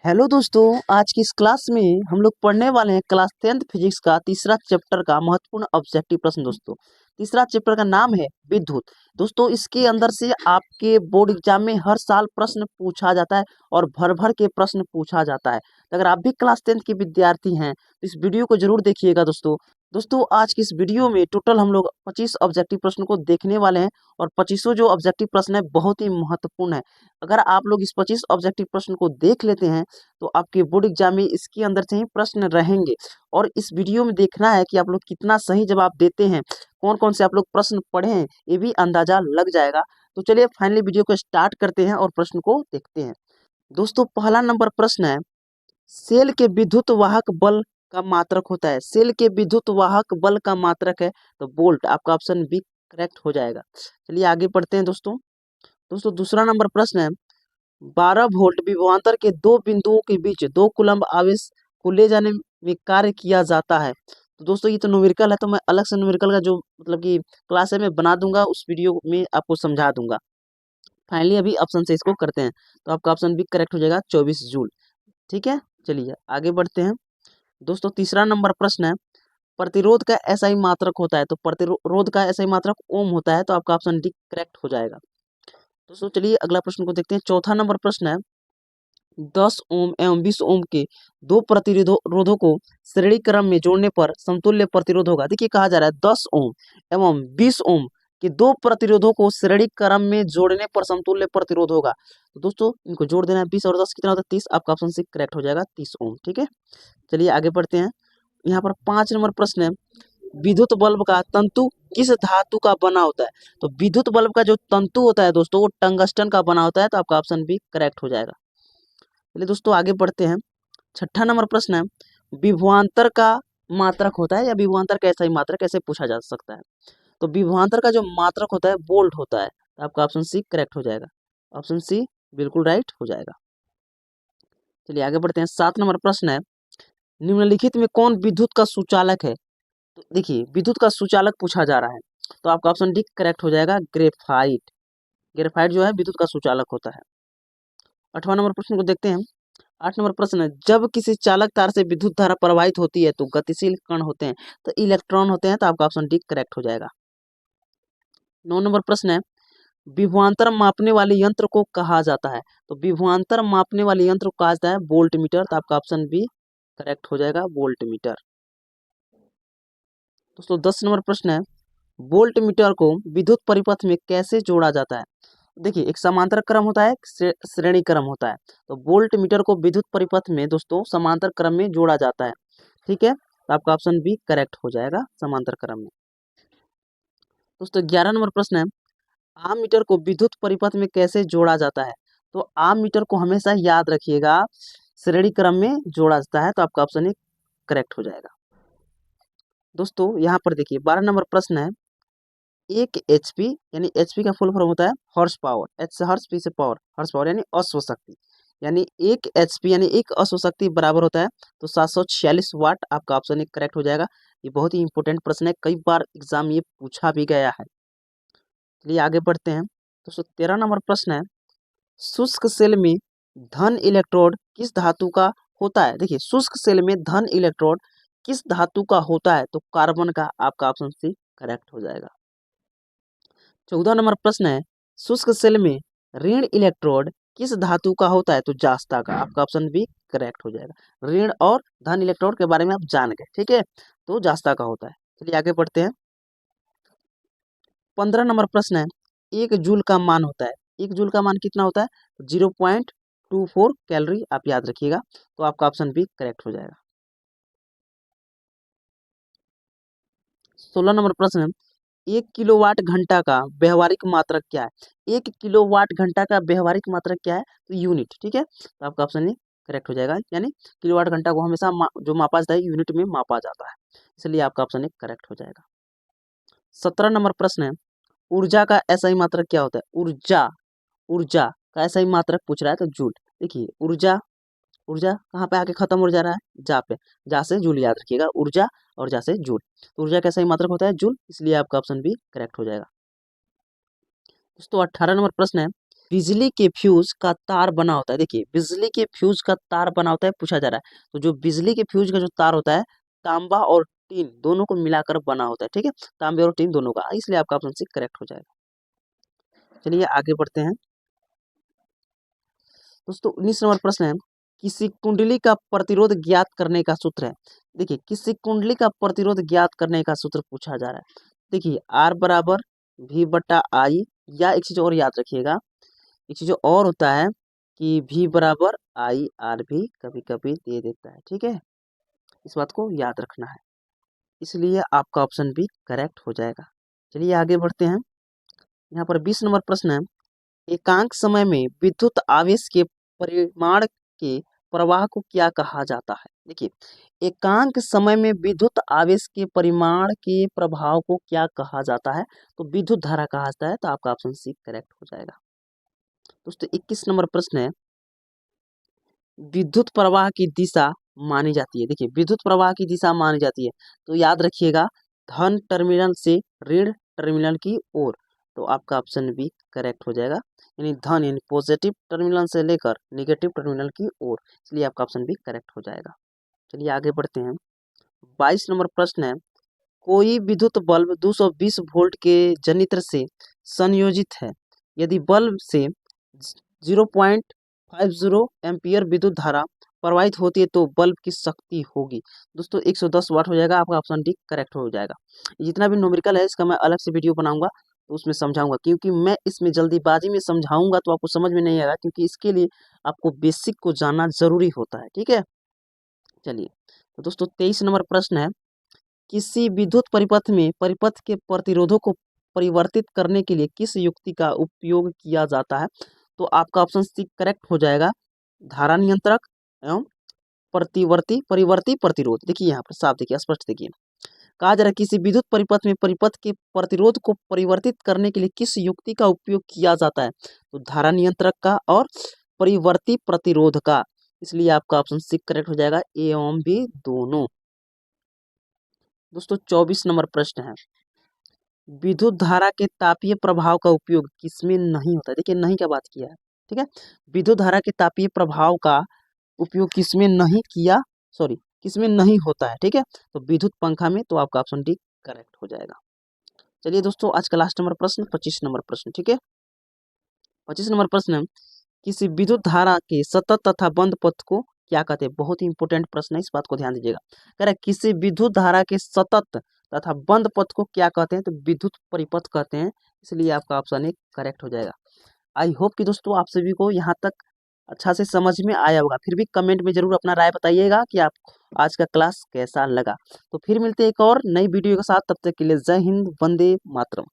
Hello दोस्तों, आज की इस क्लास में हम लोग पढ़ने वाले हैं क्लास 10th फिजिक्स का तीसरा चैप्टर का महत्वपूर्ण ऑब्जेक्टिव प्रश्न। दोस्तों, तीसरा चैप्टर का नाम है विद्युत। दोस्तों, इसके अंदर से आपके बोर्ड एग्जाम में हर साल प्रश्न पूछा जाता है और भर भर के प्रश्न पूछा जाता है। तो अगर आप भी क्लास 10th के विद्यार्थी हैं तो इस वीडियो को जरूर देखिएगा। दोस्तों आज की इस वीडियो में टोटल हम लोग 25 ऑब्जेक्टिव प्रश्न को देखने वाले हैं और 25 जो ऑब्जेक्टिव प्रश्न है बहुत ही महत्वपूर्ण है। अगर आप लोग इस 25 ऑब्जेक्टिव प्रश्न को देख लेते हैं तो आपके बोर्ड एग्जाम में इसके अंदर से ही प्रश्न रहेंगे और इस वीडियो में देखना है कि आप लोग कितना सही जवाब देते हैं, कौन कौन से आप लोग प्रश्न पढ़े हैं ये भी अंदाजा लग जाएगा। तो चलिए फाइनली वीडियो को स्टार्ट करते हैं और प्रश्न को देखते हैं। दोस्तों, पहला नंबर प्रश्न है, सेल के विद्युत वाहक बल का मात्रक होता है। सेल के विद्युत वाहक बल का मात्रक है तो वोल्ट। आपका ऑप्शन बी करेक्ट हो जाएगा। चलिए आगे बढ़ते हैं। दोस्तों दोस्तों दूसरा नंबर प्रश्न है, 12 वोल्ट विभवांतर के दो बिंदुओं के बीच 2 कूलम्ब आवेश को ले जाने में कार्य किया जाता है। तो दोस्तों ये तो न्यूमेरिकल है, तो मैं अलग से न्यूमेरिकल का जो मतलब कि क्लास है मैं बना दूंगा, उस वीडियो में आपको समझा दूंगा। फाइनली अभी ऑप्शन से इसको करते हैं तो आपका ऑप्शन भी करेक्ट हो जाएगा, 24 जूल। ठीक है, चलिए आगे बढ़ते हैं। दोस्तों तीसरा नंबर प्रश्न है, प्रतिरोध का एसआई मात्रक होता है। तो प्रतिरोध का एसआई मात्रक ओम होता है, तो आपका ऑप्शन डी करेक्ट हो जाएगा। दोस्तों चलिए अगला प्रश्न को देखते हैं। चौथा नंबर प्रश्न है, 10 ओम एवं 20 ओम के दो प्रतिरोधों को श्रेणी क्रम में जोड़ने पर समतुल्य प्रतिरोध होगा। देखिए कहा जा रहा है 10 ओम एवं 20 ओम के दो प्रतिरोधों को श्रेणी क्रम में जोड़ने पर समतुल्य प्रतिरोध होगा। तो दोस्तों इनको जोड़ देना है, 20 और 10 कितना होता है 30। आपका ऑप्शन सी करेक्ट हो जाएगा, 30 ओम। ठीक है, चलिए आगे बढ़ते हैं। यहाँ पर 5 नंबर प्रश्न है, विद्युत बल्ब का तंतु किस धातु का बना होता है। तो विद्युत बल्ब का जो तंतु होता है दोस्तों वो टंगस्टन का बना होता है, तो आपका ऑप्शन भी करेक्ट हो जाएगा। चलिए दोस्तों आगे बढ़ते हैं। छठा नंबर प्रश्न है, विभवांतर का मात्रक होता है या विभवांतर का ऐसा ही मात्रक कैसे पूछा जा सकता है। तो विभवांतर का जो मात्रक होता है वोल्ट होता है, तो आपका ऑप्शन सी करेक्ट हो जाएगा। ऑप्शन सी बिल्कुल राइट हो जाएगा। चलिए आगे बढ़ते हैं। 7 नंबर प्रश्न है, निम्नलिखित में कौन विद्युत का सुचालक है। तो देखिए विद्युत का सुचालक पूछा जा रहा है, तो आपका ऑप्शन डी करेक्ट हो जाएगा, ग्रेफाइट। ग्रेफाइट जो है विद्युत का सुचालक होता है। 8वां नंबर प्रश्न को देखते हैं। 8 नंबर प्रश्न है, जब किसी चालक तार से विद्युत धारा प्रवाहित होती है तो गतिशील कण होते हैं, तो इलेक्ट्रॉन होते हैं, तो आपका ऑप्शन डी करेक्ट हो जाएगा। 9 नंबर प्रश्न है, विभवांतर मापने वाले यंत्र को कहा जाता है। तो विभवांतर मापने वाले यंत्र को कहा जाता है वोल्ट मीटर, तो आपका ऑप्शन बी करेक्ट हो जाएगा, वोल्ट मीटर। दोस्तों 10 नंबर प्रश्न है, वोल्ट मीटर को विद्युत परिपथ में कैसे जोड़ा जाता है। देखिए एक समांतर क्रम होता है, एक श्रेणी क्रम होता है। तो वोल्ट मीटर को विद्युत परिपथ में दोस्तों समांतर क्रम में जोड़ा जाता है। ठीक है, तो आपका ऑप्शन बी करेक्ट हो जाएगा, समांतर क्रम में। दोस्तों 11 नंबर प्रश्न है, आम मीटर को विद्युत परिपथ में कैसे जोड़ा जाता है। तो आम मीटर को हमेशा याद रखिएगा श्रेणी क्रम में जोड़ा जाता है, तो आपका ऑप्शन ए करेक्ट हो जाएगा। दोस्तों यहाँ पर देखिए 12 नंबर प्रश्न है, एक एचपी यानी एचपी का फुल फॉर्म होता है हॉर्स पावर। एच से हॉर्स, पी से पावर, हॉर्स पावर यानी अश्व शक्ति। यानी एक एचपी यानी एक अश्व शक्ति बराबर होता है तो 746 वाट। आपका ऑप्शन एक करेक्ट हो जाएगा। ये बहुत ही इंपॉर्टेंट प्रश्न है, कई बार एग्जाम ये पूछा भी गया है। चलिए आगे बढ़ते हैं। दोस्तों 13 नंबर प्रश्न है, शुष्क सेल में धन इलेक्ट्रोड किस धातु का होता है। देखिए शुष्क सेल में धन इलेक्ट्रोड किस धातु का होता है, तो कार्बन का। आपका ऑप्शन सी करेक्ट हो जाएगा। 14 नंबर प्रश्न है, शुष्क सेल में ऋण इलेक्ट्रोड किस धातु का होता है, तो जास्ता का। आपका ऑप्शन बी करेक्ट हो जाएगा। ऋण और धन इलेक्ट्रोड के बारे में आप जान गए, ठीक है, तो जास्ता का होता है। चलिए आगे बढ़ते हैं। 15 नंबर प्रश्न है, एक जूल का मान होता है। एक जूल का मान कितना होता है, 0.24 कैलोरी। आप याद रखिएगा, तो आपका ऑप्शन बी करेक्ट हो जाएगा। 16 नंबर प्रश्न है, 1 किलोवाट घंटा का व्यवहारिक मात्रक क्या है। 1 किलोवाट घंटा का व्यवहारिक मात्रक क्या है, तो यूनिट। ठीक है, तो आपका ऑप्शन ए करेक्ट हो जाएगा। यानी किलोवाट घंटा को हमेशा जो मापा जाता है यूनिट में मापा जाता है, इसलिए आपका ऑप्शन ए करेक्ट हो जाएगा। 17 नंबर प्रश्न है, ऊर्जा का एसआई मात्रक क्या होता है। ऊर्जा ऊर्जा का एसआई मात्रक पूछ रहा है, तो जूल। देखिए ऊर्जा ऊर्जा कहाँ पे आके खत्म हो जा रहा है, जा पे। जा से जूल याद रखिएगा, ऊर्जा और जा से जूल। तो ऊर्जा का सही मात्रक होता है जूल, इसलिए आपका ऑप्शन बी करेक्ट हो जाएगा। दोस्तों 18 नंबर प्रश्न है, बिजली के फ्यूज का तार बना होता है, देखिए बिजली के फ्यूज का तार बना होता है पूछा जा रहा है। तो जो बिजली के फ्यूज का जो तार होता है तांबा और टीन दोनों को मिलाकर बना होता है, ठीक है, तांबे और टीन दोनों का, इसलिए आपका ऑप्शन सी करेक्ट हो जाएगा। चलिए आगे बढ़ते हैं दोस्तों। 19 नंबर प्रश्न है, किसी कुंडली का प्रतिरोध ज्ञात करने का सूत्र है। देखिए किसी कुंडली का प्रतिरोध ज्ञात करने का सूत्र पूछा जा रहा है। देखिए आर बराबर वी बटा आई, या एक चीज और याद रखिएगा, एक चीज और होता है कि वी बराबर आई आर भी कभी कभी दे देता है, ठीक है, इस बात को याद रखना है, इसलिए आपका ऑप्शन भी करेक्ट हो जाएगा। चलिए आगे बढ़ते हैं। यहाँ पर 20 नंबर प्रश्न है, एकांक समय में विद्युत आवेश के परिमाण के प्रवाह को क्या कहा जाता है। देखिए एकांक समय में विद्युत आवेश के परिमाण के प्रभाव को क्या कहा जाता है, तो विद्युत धारा कहा जाता है, तो आपका ऑप्शन सी करेक्ट हो जाएगा। दोस्तों 21 नंबर प्रश्न है, विद्युत प्रवाह की दिशा मानी जाती है। देखिए विद्युत प्रवाह की दिशा मानी जाती है, तो याद रखिएगा धन टर्मिनल से ऋण टर्मिनल की ओर, तो आपका ऑप्शन भी करेक्ट हो जाएगा, यानी धन यानी पॉजिटिव टर्मिनल से लेकर नेगेटिव टर्मिनल की ओर, इसलिए आपका ऑप्शन भी करेक्ट हो जाएगा। चलिए आगे बढ़ते हैं। 22 नंबर प्रश्न है, कोई विद्युत बल्ब 220 वोल्ट के जनित्र से संयोजित है, यदि बल्ब से 0.50 एम्पियर विद्युत धारा प्रवाहित होती है तो बल्ब की शक्ति होगी। दोस्तों 110 वाट हो जाएगा, आपका ऑप्शन डी करेक्ट हो जाएगा। जितना भी न्यूमेरिकल है इसका मैं अलग से वीडियो बनाऊंगा, तो उसमें समझाऊंगा, क्योंकि मैं इसमें जल्दीबाजी में समझाऊंगा तो आपको समझ में नहीं आएगा, क्योंकि इसके लिए आपको बेसिक को जानना जरूरी होता है, ठीक है। चलिए तो दोस्तों 23 नंबर प्रश्न है, किसी विद्युत परिपथ में परिपथ के प्रतिरोधों को परिवर्तित करने के लिए किस युक्ति का उपयोग किया जाता है, तो आपका ऑप्शन सी करेक्ट हो जाएगा, धारा नियंत्रक एवं प्रतिवर्ती परिवर्ती प्रतिरोध। देखिए यहाँ पर साफ देखिए, स्पष्ट देखिए, कहा जा रहा है किसी विद्युत परिपथ में परिपथ के प्रतिरोध को परिवर्तित करने के लिए किस युक्ति का उपयोग किया जाता है, तो धारा नियंत्रक का और परिवर्ती प्रतिरोध का, इसलिए आपका ऑप्शन सी करेक्ट हो जाएगा, ए एवं बी दोनों। दोस्तों 24 नंबर प्रश्न है, विद्युत धारा के तापीय प्रभाव का उपयोग किसमें नहीं होता है। देखिए नहीं का बात किया है, ठीक है, विद्युत धारा के तापीय प्रभाव का उपयोग किसमें नहीं किया, सॉरी किसमें नहीं होता है, ठीक है, तो विद्युत पंखा में, तो आपका ऑप्शन डी करेक्ट हो जाएगा। चलिए दोस्तों आज का लास्ट नंबर प्रश्न 25 नंबर प्रश्न, ठीक है। 25 नंबर प्रश्न है, किसी विद्युत धारा के सतत तथा बंद पथ को क्या कहते हैं। बहुत ही इंपॉर्टेंट प्रश्न है, इस बात को ध्यान दीजिएगा। कह रहा है किसी विद्युत धारा के सतत तथा बंद पथ को क्या कहते हैं, तो विद्युत परिपथ कहते हैं, इसलिए आपका ऑप्शन एक करेक्ट हो जाएगा। आई होप कि दोस्तों आप सभी को यहाँ तक अच्छा से समझ में आया होगा, फिर भी कमेंट में जरूर अपना राय बताइएगा कि आप आज का क्लास कैसा लगा। तो फिर मिलते हैं एक और नई वीडियो के साथ, तब तक के लिए जय हिंद, वंदे मातरम।